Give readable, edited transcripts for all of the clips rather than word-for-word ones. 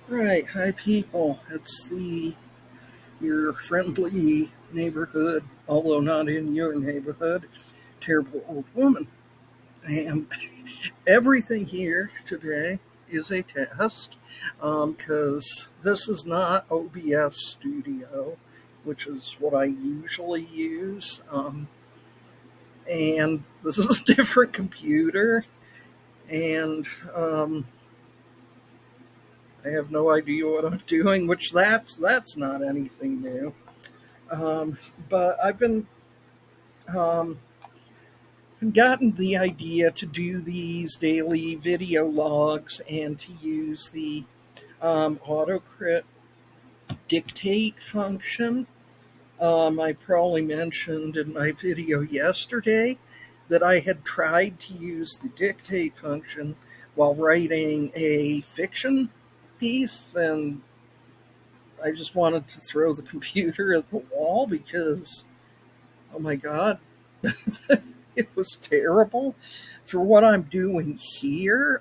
Right, hi people. It's your friendly neighborhood, although not in your neighborhood, terrible old woman. And everything here today is a test because this is not OBS Studio, which is what I usually use. And this is a different computer, and I have no idea what I'm doing, which that's not anything new. Um, but I've been um, gotten the idea to do these daily video logs and to use the AutoCrit dictate function. I probably mentioned in my video yesterday that I had tried to use the dictate function while writing a fiction piece, and I just wanted to throw the computer at the wall because, oh my God, it was terrible. For what I'm doing here,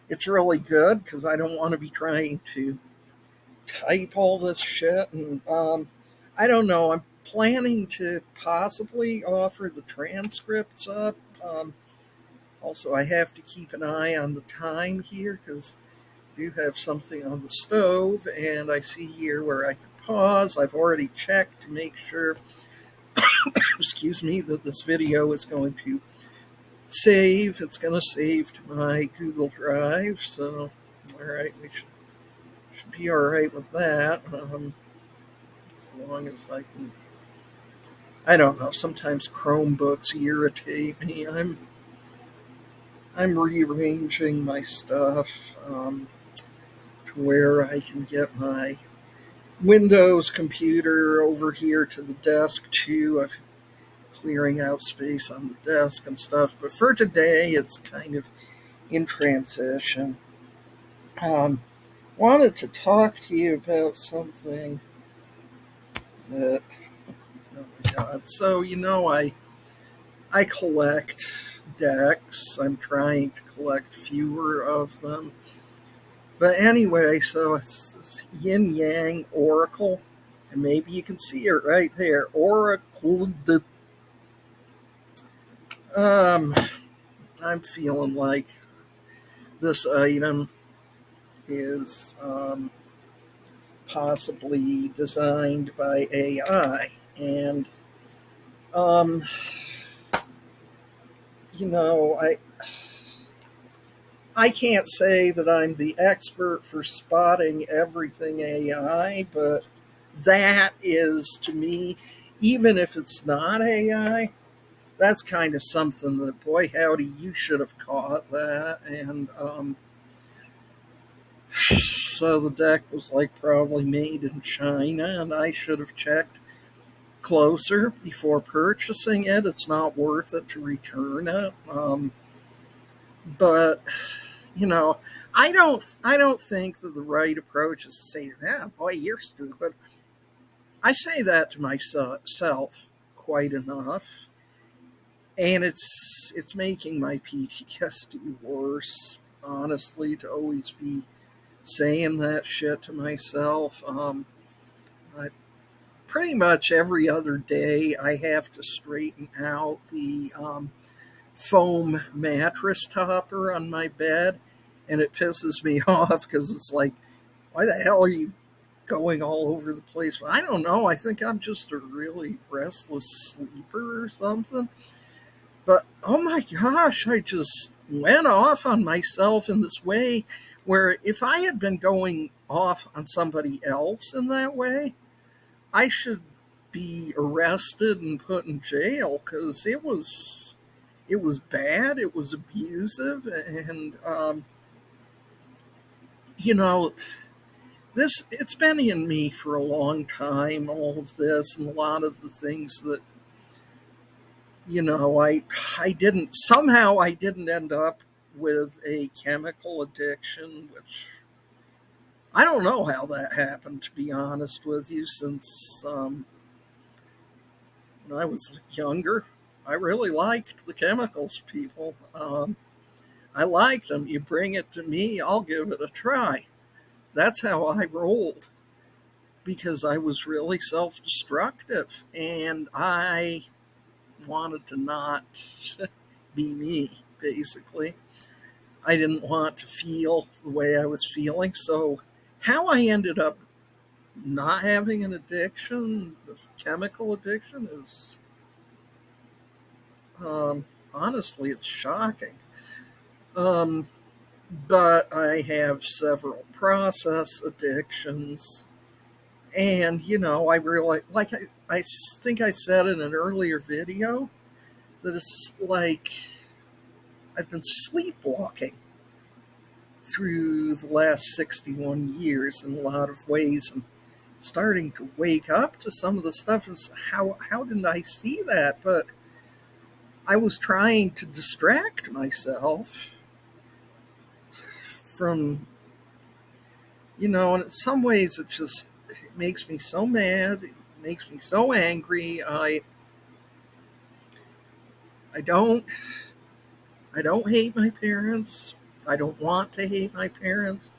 it's really good because I don't want to be trying to type all this shit. And I don't know. I'm planning to possibly offer the transcripts up. Also, I have to keep an eye on the time here because I do have something on the stove, and I see here where I can pause. I've already checked to make sure, excuse me, that this video is going to save. It's going to save to my Google Drive. So, all right, we should be all right with that. As long as I can. I don't know. Sometimes Chromebooks irritate me. I'm rearranging my stuff to where I can get my Windows computer over here to the desk too. I'm clearing out space on the desk and stuff. But for today, it's kind of in transition. Um, Wanted to talk to you about something that, oh my God. So, I collect decks. I'm trying to collect fewer of them. But anyway, so it's this yin yang oracle, and maybe you can see it right there. Oracle. Um, I'm feeling like this item is possibly designed by AI, and um, you know, I can't say that I'm the expert for spotting everything AI, but that is to me, even if it's not AI, that's kind of something that, boy, howdy, you should have caught that. And so the deck was like probably made in China, and I should have checked closer before purchasing it. It's not worth it to return it. But I don't think that the right approach is to say, "Yeah, boy, you're stupid." I say that to myself quite enough, and it's making my PTSD worse. Honestly, to always be saying that shit to myself. I, pretty much every other day, I have to straighten out the foam mattress topper on my bed, and it pisses me off because it's like, why the hell are you going all over the place? I don't know. I think I'm just a really restless sleeper or something. But oh my gosh, I just went off on myself in this way where if I had been going off on somebody else in that way, I should be arrested and put in jail because it was bad, it was abusive, and you know this it's been in me for a long time, all of this and a lot of the things that I didn't end up with a chemical addiction, which I don't know how that happened, to be honest with you, since when I was younger, I really liked the chemicals, people. I liked them. You bring it to me, I'll give it a try. That's how I rolled because I was really self destructive and I wanted to not be me, basically. I didn't want to feel the way I was feeling. So, how I ended up not having an addiction, a chemical addiction, is honestly, it's shocking. Um, but I have several process addictions. And, I really, like, I think I said in an earlier video that it's like I've been sleepwalking through the last 61 years in a lot of ways and starting to wake up to some of the stuff. And how didn't I see that? But I was trying to distract myself from, and in some ways it makes me so mad. It makes me so angry. I don't I don't hate my parents. I don't want to hate my parents.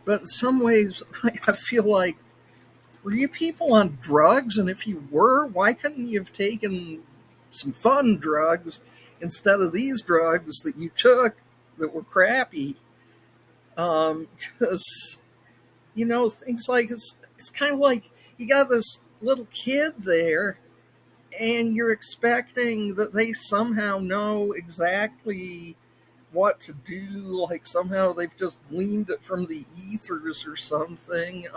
But in some ways, I feel like, were you people on drugs? And if you were, why couldn't you have taken some fun drugs instead of these drugs that you took that were crappy? Because, things like it's kind of like you got this little kid there and you're expecting that they somehow know exactly what to do, like somehow they've just gleaned it from the ethers or something.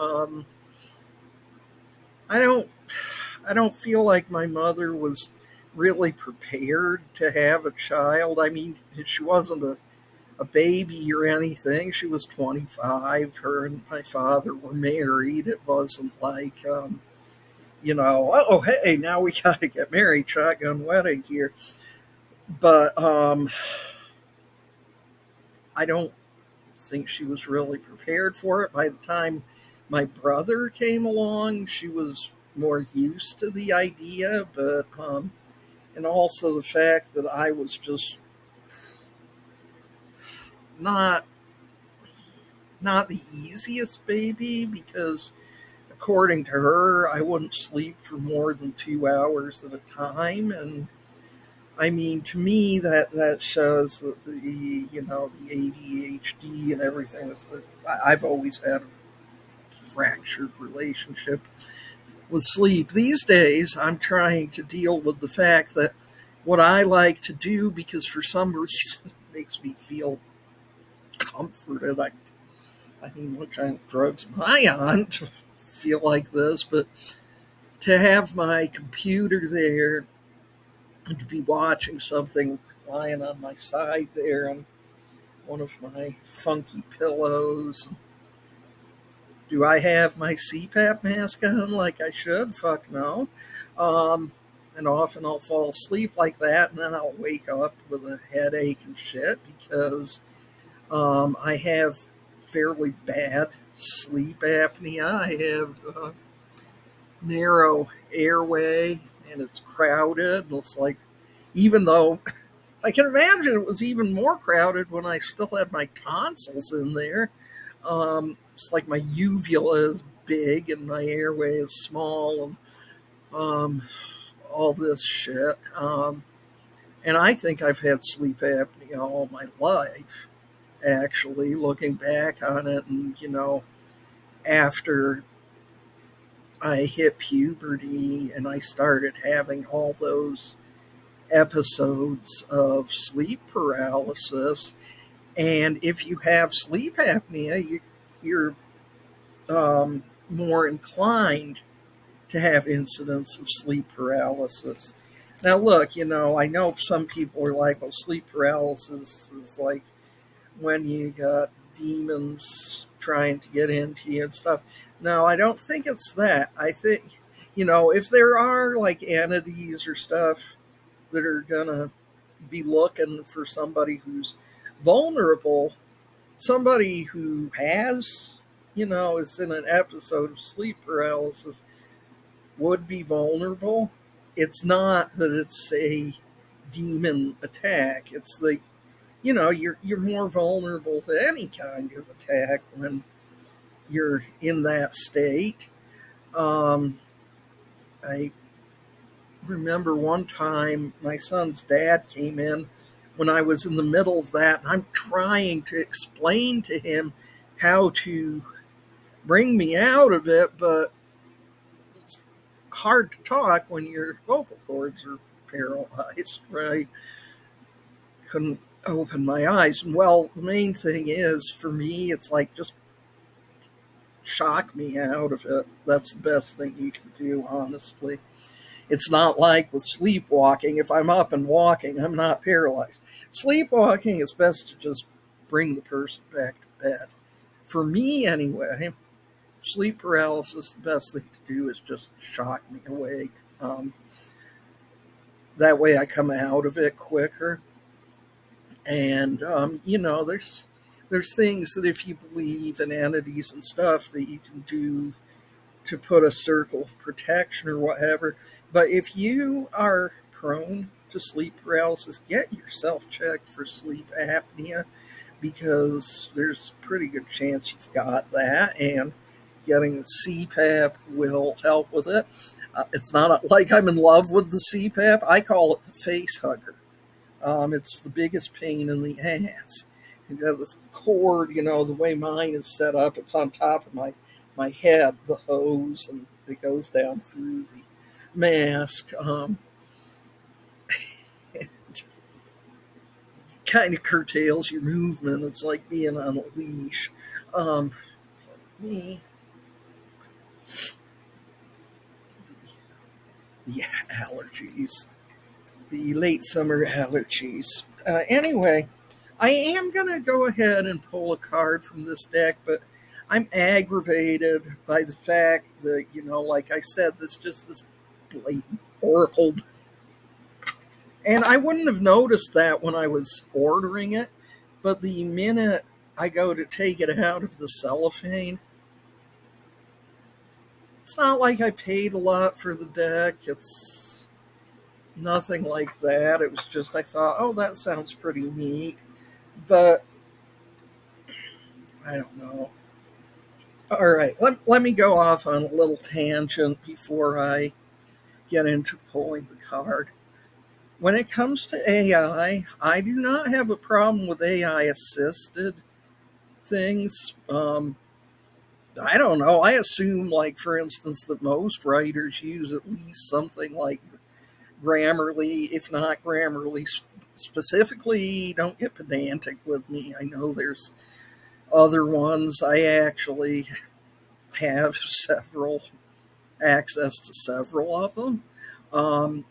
I don't I don't feel like my mother was really prepared to have a child. I mean, she wasn't a baby or anything. She was 25. Her and my father were married. It wasn't like, oh, hey, now we got to get married, shotgun wedding here. But I don't think she was really prepared for it. By the time my brother came along, she was more used to the idea, but and also the fact that I was just not not the easiest baby because according to her, I wouldn't sleep for more than 2 hours at a time, and I mean, to me, that shows that the ADHD and everything. I've always had a fractured relationship with sleep. These days, I'm trying to deal with the fact that what I like to do, because for some reason it makes me feel comforted. I mean, what kind of drugs am I on to feel like this? But to have my computer there and to be watching something lying on my side there on one of my funky pillows. Do I have my CPAP mask on like I should? Fuck no. Um, and often I'll fall asleep like that, and then I'll wake up with a headache and shit because I have fairly bad sleep apnea. I have narrow airway, and it's crowded. It's like, even though I can imagine it was even more crowded when I still had my tonsils in there. It's like my uvula is big and my airway is small, and all this shit. And I think I've had sleep apnea all my life, actually, looking back on it. And, after I hit puberty and I started having all those episodes of sleep paralysis. And if you have sleep apnea, you're more inclined to have incidents of sleep paralysis. Now, look, I know some people are like, well, sleep paralysis is like when you got demons trying to get into you and stuff. No, I don't think it's that. I think, if there are like entities or stuff that are going to be looking for somebody who's vulnerable, somebody who has, is in an episode of sleep paralysis would be vulnerable. It's not that it's a demon attack. It's you're more vulnerable to any kind of attack when you're in that state. Um, I remember one time my son's dad came in when I was in the middle of that, and I'm trying to explain to him how to bring me out of it, but it's hard to talk when your vocal cords are paralyzed, right? Couldn't open my eyes. And well, the main thing is for me, it's like just shock me out of it. That's the best thing you can do, honestly. It's not like with sleepwalking. If I'm up and walking, I'm not paralyzed. Sleepwalking is best to just bring the person back to bed. For me, anyway, sleep paralysis, the best thing to do is just shock me awake. That way I come out of it quicker. And, there's things that if you believe in entities and stuff that you can do to put a circle of protection or whatever. But if you are prone to sleep paralysis, get yourself checked for sleep apnea because there's a pretty good chance you've got that, and getting the CPAP will help with it. It's not like I'm in love with the CPAP. I call it the face hugger. It's the biggest pain in the ass. You got this cord, the way mine is set up, it's on top of my head, the hose, and it goes down through the mask. It kind of curtails your movement. It's like being on a leash. Um, me, the allergies, the late summer allergies. Anyway, I am going to go ahead and pull a card from this deck, but I'm aggravated by the fact that, like I said, this blatant oracle. And I wouldn't have noticed that when I was ordering it, but the minute I go to take it out of the cellophane, it's not like I paid a lot for the deck. It's nothing like that. It was just, I thought, oh, that sounds pretty neat. But I don't know. All right, let me go off on a little tangent before I get into pulling the card. When it comes to I do not have a problem with AI assisted things. I don't know. I assume, like, for instance, that most writers use at least something like Grammarly, if not Grammarly specifically. Don't get pedantic with me. I know there's other ones. I actually have several access to several of them. Um,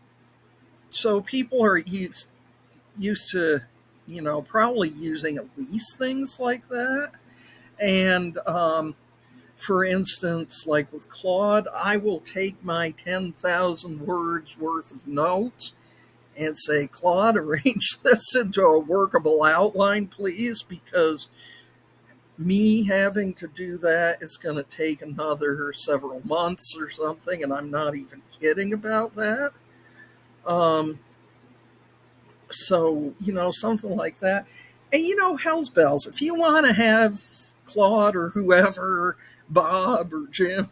so people are used to, probably using at least things like that. And for instance, like with Claude, I will take my 10,000 words worth of notes and say, Claude, arrange this into a workable outline, please, because me having to do that is going to take another several months or something, and I'm not even kidding about that. Um, so, something like that. And, hell's bells, if you want to have Claude or whoever, Bob or Jim,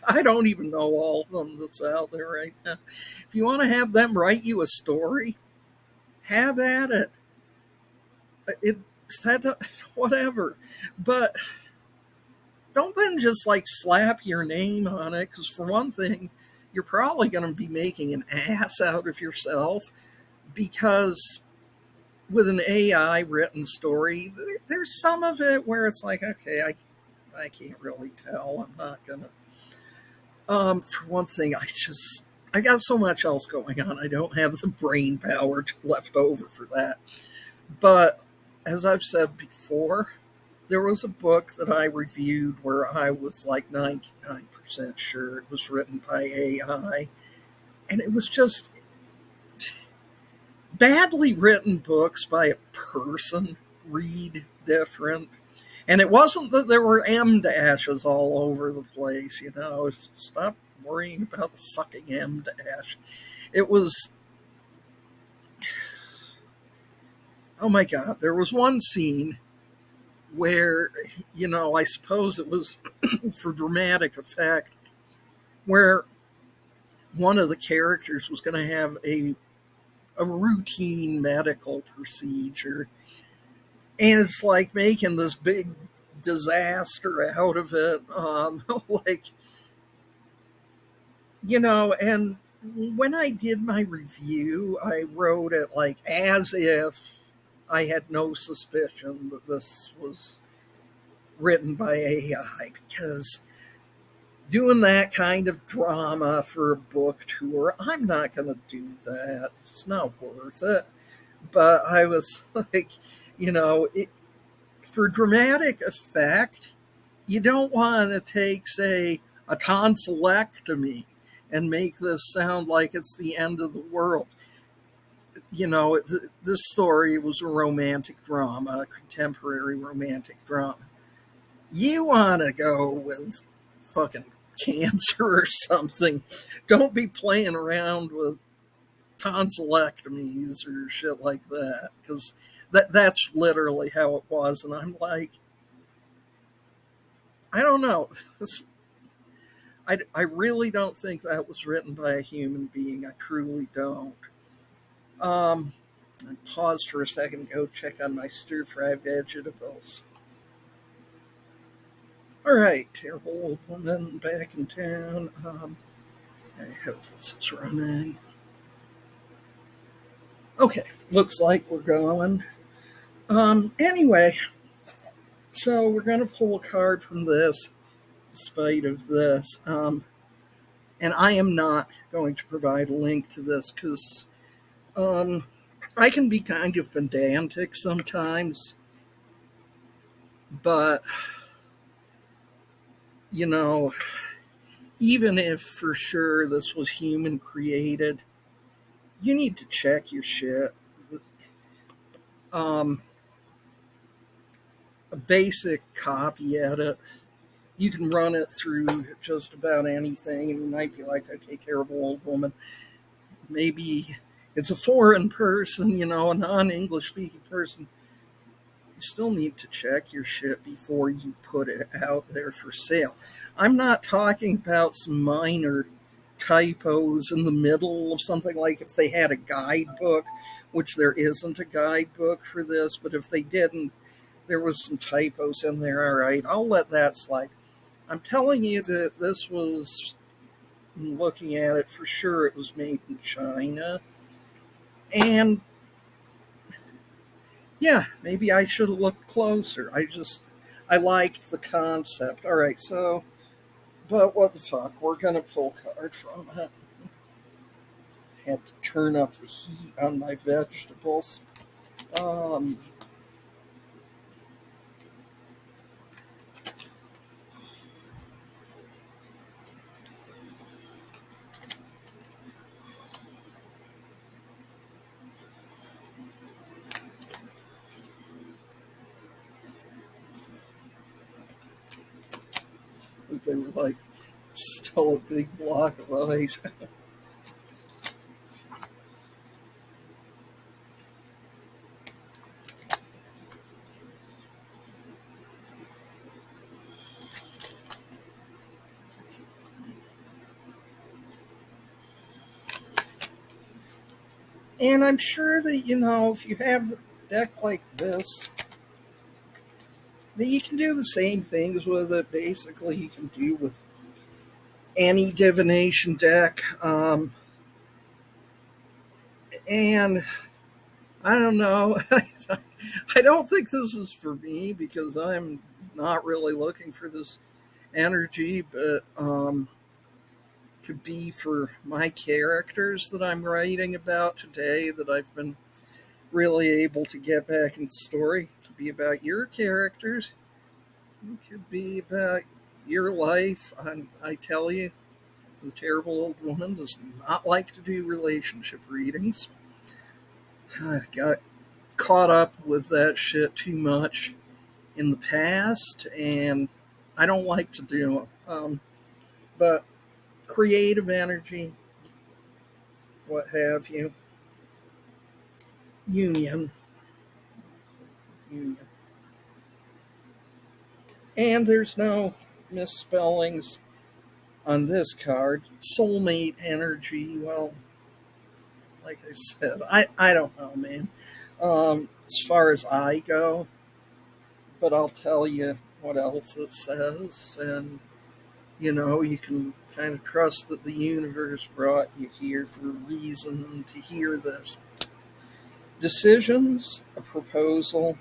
I don't even know all of them that's out there right now. If you want to have them write you a story, have at it. It that whatever, but don't then just like slap your name on it, because for one thing, you're probably going to be making an ass out of yourself, because with an AI written story, there's some of it where it's like, okay, I can't really tell. I'm not gonna. For one thing, I got so much else going on. I don't have the brain power left over for that. But as I've said before, there was a book that I reviewed where I was like 99% sure it was written by AI, and it was just badly written books by a person read different. And it wasn't that there were M dashes all over the place, Stop worrying about the fucking M dash. It was, oh my God, there was one scene where, I suppose it was for dramatic effect, where one of the characters was going to have a routine medical procedure, and it's like making this big disaster out of it. Like, and when I did my review, I wrote it like as if I had no suspicion that this was written by AI, because doing that kind of drama for a book tour, I'm not going to do that. It's not worth it. But I was like, for dramatic effect, you don't want to take, say, a tonsillectomy and make this sound like it's the end of the world. This story was a romantic drama, a contemporary romantic drama. You want to go with fucking cancer or something. Don't be playing around with tonsillectomies or shit like that, because that's literally how it was. And I'm like, I don't know. I really don't think that was written by a human being. I truly don't. I paused for a second to go check on my stir fry vegetables. All right, terrible old woman back in town. I hope this is running. Okay, looks like we're going. Anyway, so we're going to pull a card from this, despite of this. And I am not going to provide a link to this because I can be kind of pedantic sometimes, but you know, even if for sure this was human created, you need to check your shit. Um, a basic copy edit, you can run it through just about anything, and you might be like, okay, terrible old woman. Maybe it's a foreign person, a non English speaking person. You still need to check your shit before you put it out there for sale. I'm not talking about some minor typos in the middle of something, like if they had a guidebook, which there isn't a guidebook for this, but if they didn't, there was some typos in there, all right, I'll let that slide. I'm telling you that this was, looking at it for sure, it was made in China. And yeah, maybe I should have looked closer. I liked the concept. All right, so, but what the fuck? We're going to pull a card from it. Had to turn up the heat on my vegetables. Um, they were like still a big block of ice. And I'm sure that, if you have a deck like this, that you can do the same things with it. Basically, you can do with any divination deck. And I don't know. I don't think this is for me because I'm not really looking for this energy, but could be for my characters that I'm writing about today that I've been really able to get back in the story. It could be about your characters. It could be about your life. I tell you, the terrible old woman does not like to do relationship readings. I got caught up with that shit too much in the past, and I don't like to do it. But creative energy, what have you, union, union. And there's no misspellings on this card. Soulmate energy. Well, like I said, I don't know, man. As far as I go, but I'll tell you what else it says. And, you can kind of trust that the universe brought you here for a reason to hear this. Decisions, a proposal,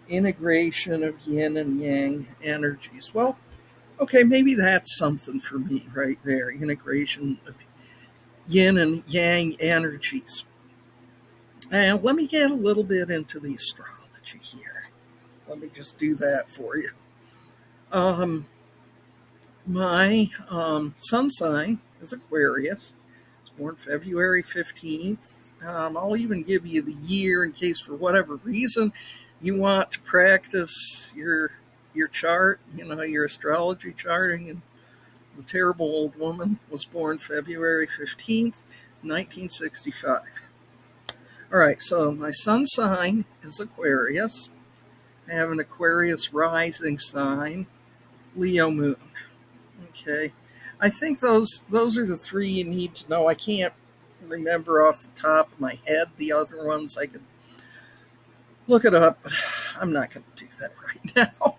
integration of yin and yang energies. Well, okay, maybe that's something for me right there. Integration of yin and yang energies. And let me get a little bit into the astrology here. Let me just do that for you. Um, my sun sign is Aquarius. I was born February 15th. I'll even give you the year in case, for whatever reason, you want to practice your chart, your astrology charting. And the terrible old woman was born February 15th, 1965. All right, so my sun sign is Aquarius. I have an Aquarius rising sign, Leo moon. Okay, I think those are the three you need to know. I can't remember off the top of my head the other ones. I could look it up, but I'm not going to do that right now.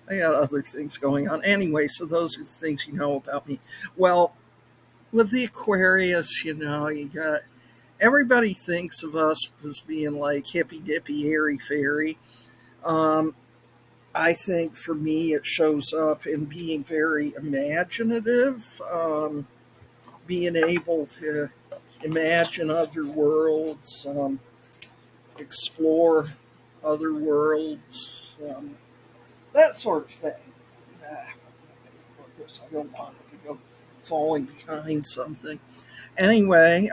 I got other things going on. Anyway, so those are the things you know about me. Well, with the Aquarius, you got everybody thinks of us as being like hippy dippy, airy fairy. I think for me, it shows up in being very imaginative, being able to imagine other worlds, explore other worlds, that sort of thing. I don't want it to go falling behind something. Anyway,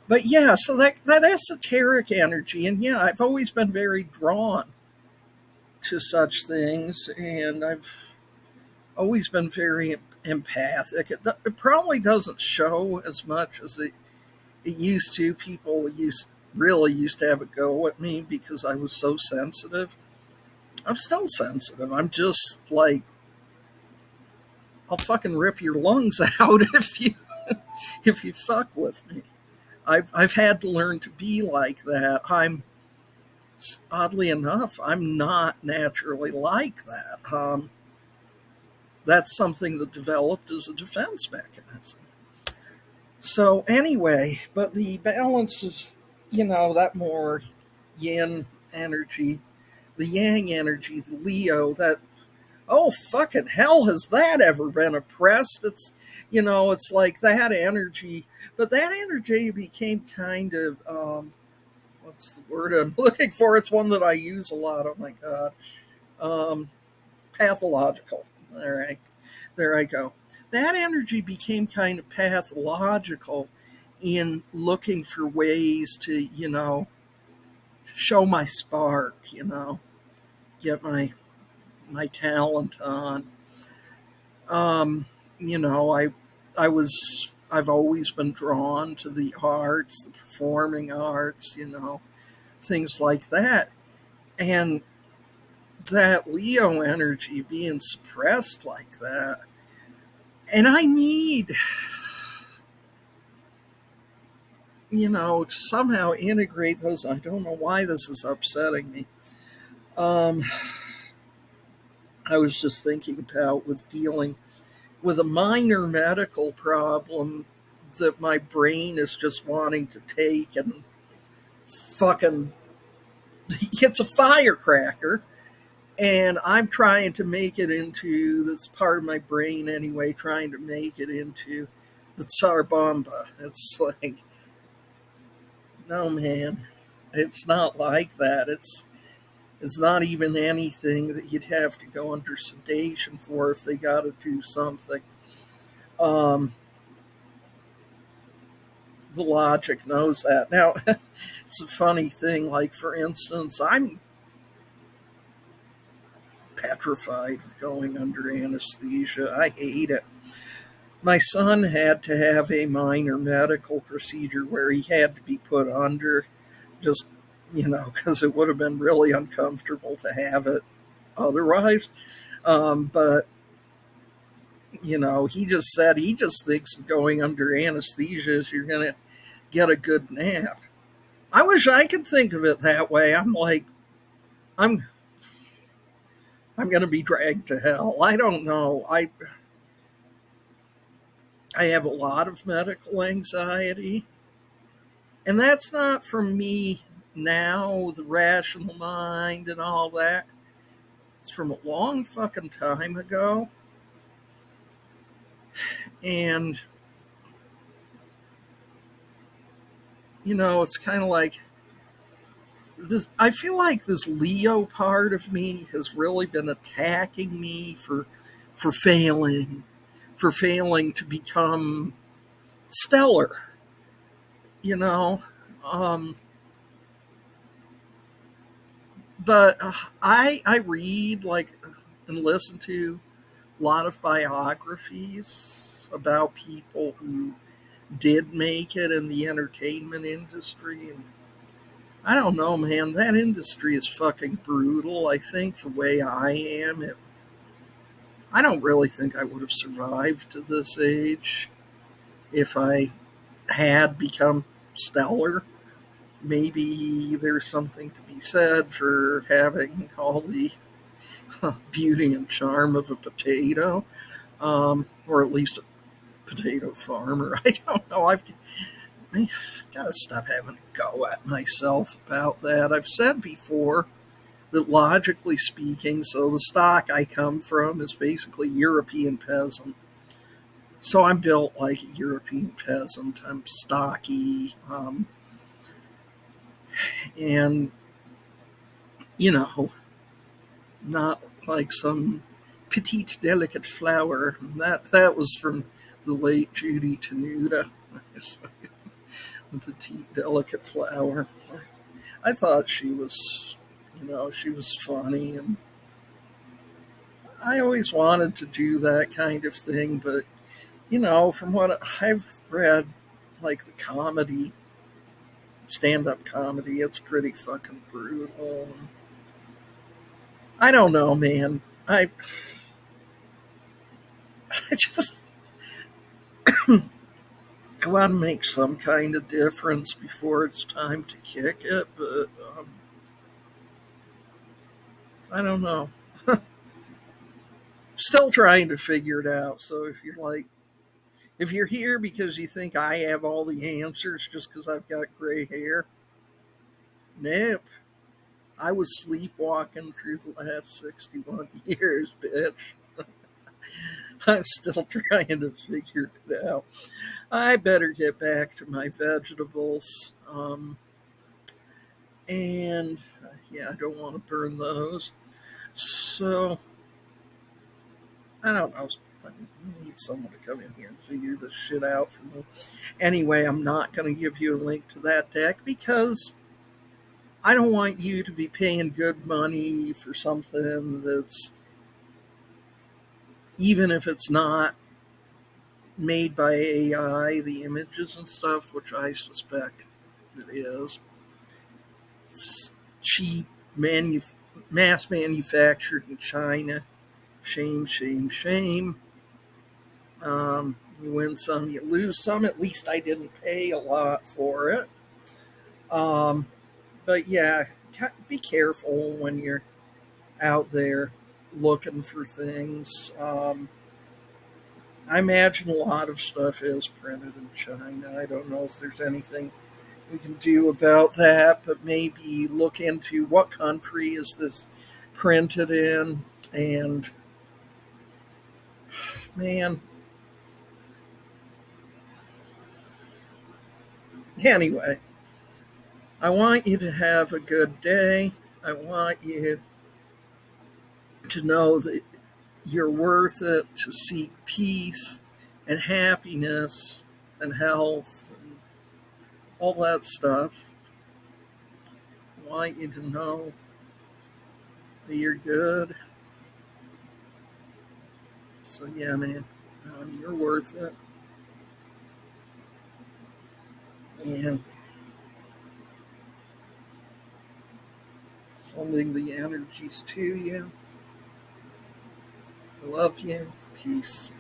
but yeah, so that esoteric energy, and yeah, I've always been very drawn to such things, and I've always been very empathic. It probably doesn't show as much as it used to. People really used to have a go at me because I was so sensitive. I'm still sensitive. I'm just like, I'll fucking rip your lungs out if you fuck with me. I've had to learn to be like that. Oddly enough, I'm not naturally like that. That's something that developed as a defense mechanism. So anyway, but the balance of, that more yin energy, the yang energy, the Leo, that, oh, fucking hell, has that ever been oppressed? It's like that energy, but that energy became kind of, what's the word I'm looking for? It's one that I use a lot. Oh my God. Pathological. All right. There I go. That energy became kind of pathological in looking for ways to, show my spark, get my talent on. You know, I've always been drawn to the arts, the performing arts, things like that. And that Leo energy being suppressed like that. And I need, to somehow integrate those. I don't know why this is upsetting me. I was just thinking about with dealing with a minor medical problem that my brain is just wanting to take and fucking, it's a firecracker. And I'm trying to make it into, that's part of my brain anyway, trying to make it into the Tsar Bomba. It's like, no, man, it's not like that. It's not even anything that you'd have to go under sedation for if they got to do something. The logic knows that. Now, it's a funny thing. Like, for instance, I'm petrified of going under anesthesia. I hate it. My son had to have a minor medical procedure where he had to be put under just because it would have been really uncomfortable to have it otherwise. But he just said he just thinks going under anesthesia is you're going to get a good nap. I wish I could think of it that way. I'm like, I'm I'm going to be dragged to hell. I don't know. I have a lot of medical anxiety, and that's not from me now, the rational mind and all that. It's from a long fucking time ago. And, it's kind of like this. I feel like this Leo part of me has really been attacking me for failing, for failing to become stellar, you know. Um, but I read like and listen to a lot of biographies about people who did make it in the entertainment industry. And I don't know, man, that industry is fucking brutal. I think the way I am, I don't really think I would have survived to this age if I had become stellar. Maybe there's something to be said for having all the beauty and charm of a potato, or at least a potato farmer. I don't know. I've got to stop having a go at myself about that. I've said before that logically speaking, so the stock I come from is basically European peasant. So I'm built like a European peasant. I'm stocky, and you know, not like some petite delicate flower. That was from the late Judy Tenuta. The petite delicate flower. I thought she was funny, and I always wanted to do that kind of thing. But from what I've read, like the comedy, stand-up comedy, it's pretty fucking brutal. I don't know, man. I just I want to make some kind of difference before it's time to kick it, but I don't know. Still trying to figure it out. So if you're here because you think I have all the answers just because I've got gray hair, nope. I was sleepwalking through the last 61 years, bitch. I'm still trying to figure it out. I better get back to my vegetables. And yeah, I don't want to burn those. So, I don't know. I need someone to come in here and figure this shit out for me. Anyway, I'm not going to give you a link to that deck because I don't want you to be paying good money for something that's, even if it's not made by AI, the images and stuff, which I suspect it is, it's cheap, mass manufactured in China. Shame, shame, shame. You win some, you lose some. At least I didn't pay a lot for it. Um, but yeah, be careful when you're out there looking for things. I imagine a lot of stuff is printed in China. I don't know if there's anything we can do about that, but maybe look into what country is this printed in. And man, anyway, I want you to have a good day. I want you to know that you're worth it, to seek peace and happiness and health and all that stuff. I want you to know that you're good. So, yeah, man, you're worth it. And Sending the energies to you. I love you. Peace.